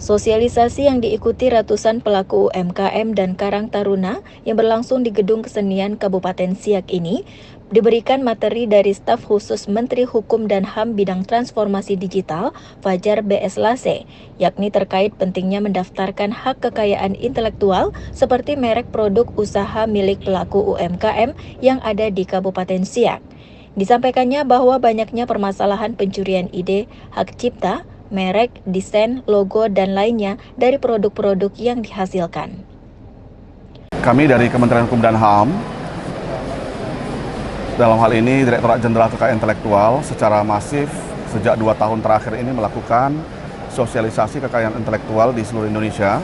Sosialisasi yang diikuti ratusan pelaku UMKM dan Karang Taruna yang berlangsung di Gedung Kesenian Kabupaten Siak ini diberikan materi dari staf khusus Menteri Hukum dan HAM bidang transformasi digital Fajar BS Lase, yakni terkait pentingnya mendaftarkan hak kekayaan intelektual seperti merek produk usaha milik pelaku UMKM yang ada di Kabupaten Siak. Disampaikannya bahwa banyaknya permasalahan pencurian ide, hak cipta, merek, desain, logo, dan lainnya dari produk-produk yang dihasilkan. Kami dari Kementerian Hukum dan HAM, dalam hal ini Direktorat Jenderal Kekayaan Intelektual, secara masif sejak 2 tahun terakhir ini melakukan sosialisasi kekayaan intelektual di seluruh Indonesia.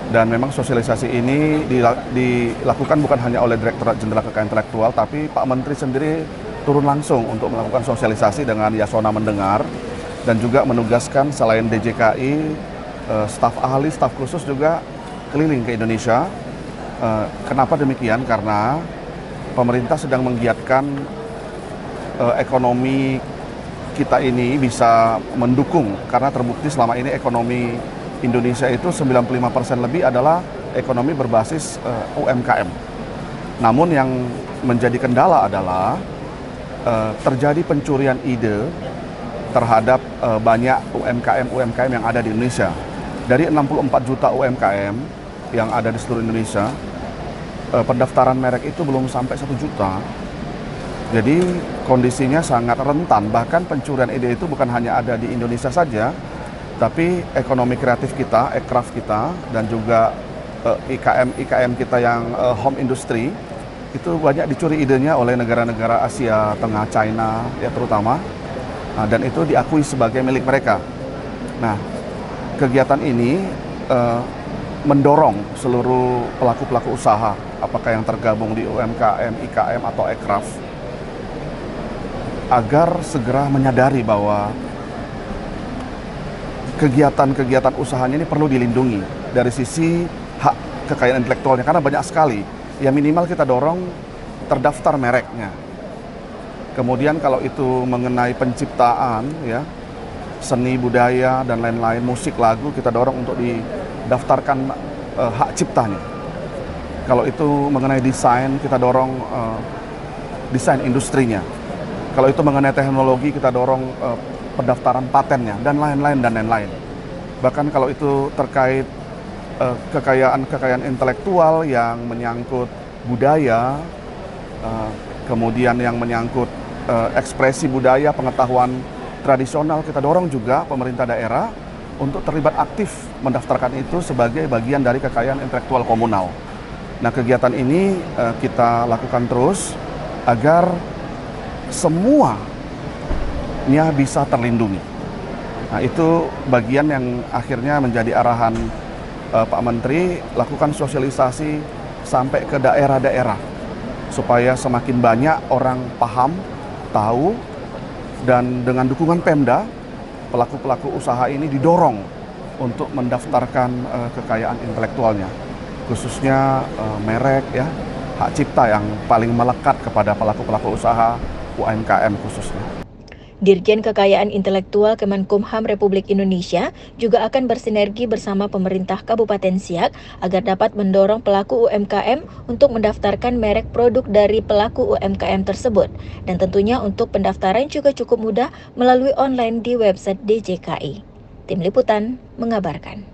Dan memang sosialisasi ini dilakukan bukan hanya oleh Direktorat Jenderal Kekayaan Intelektual, tapi Pak Menteri sendiri turun langsung untuk melakukan sosialisasi dengan yasona mendengar, dan juga menugaskan selain DJKI, staf ahli, staf khusus juga keliling ke Indonesia. Kenapa demikian? Karena pemerintah sedang menggiatkan ekonomi kita ini bisa mendukung, karena terbukti selama ini ekonomi Indonesia itu 95% lebih adalah ekonomi berbasis UMKM. Namun yang menjadi kendala adalah terjadi pencurian ide terhadap banyak UMKM yang ada di Indonesia. Dari 64 juta UMKM yang ada di seluruh Indonesia, pendaftaran merek itu belum sampai 1 juta. Jadi kondisinya sangat rentan, bahkan pencurian ide itu bukan hanya ada di Indonesia saja, tapi ekonomi kreatif kita, ekraf kita, dan juga IKM kita yang home industry, itu banyak dicuri idenya oleh negara-negara Asia Tengah, China ya terutama. Nah, dan itu diakui sebagai milik mereka. Nah, kegiatan ini mendorong seluruh pelaku-pelaku usaha, apakah yang tergabung di UMKM, IKM, atau ekraf, agar segera menyadari bahwa kegiatan-kegiatan usahanya ini perlu dilindungi dari sisi hak kekayaan intelektualnya, karena banyak sekali. Ya minimal kita dorong terdaftar mereknya. Kemudian kalau itu mengenai penciptaan, ya, seni budaya dan lain-lain, musik, lagu, kita dorong untuk didaftarkan hak ciptanya. Kalau itu mengenai desain, kita dorong desain industrinya. Kalau itu mengenai teknologi, kita dorong pendaftaran patennya, dan lain-lain. Bahkan kalau itu terkait kekayaan intelektual yang menyangkut budaya, kemudian yang menyangkut ekspresi budaya, pengetahuan tradisional, kita dorong juga pemerintah daerah untuk terlibat aktif mendaftarkan itu sebagai bagian dari kekayaan intelektual komunal. Nah, kegiatan ini kita lakukan terus agar semuanya bisa terlindungi. Nah, itu bagian yang akhirnya menjadi arahan Pak Menteri, lakukan sosialisasi sampai ke daerah-daerah supaya semakin banyak orang paham, tahu, dan dengan dukungan Pemda, pelaku-pelaku usaha ini didorong untuk mendaftarkan kekayaan intelektualnya, khususnya merek, ya, hak cipta yang paling melekat kepada pelaku-pelaku usaha UMKM khususnya. Dirjen Kekayaan Intelektual Kemenkumham Republik Indonesia juga akan bersinergi bersama pemerintah Kabupaten Siak agar dapat mendorong pelaku UMKM untuk mendaftarkan merek produk dari pelaku UMKM tersebut. Dan tentunya untuk pendaftaran juga cukup mudah melalui online di website DJKI. Tim Liputan mengabarkan.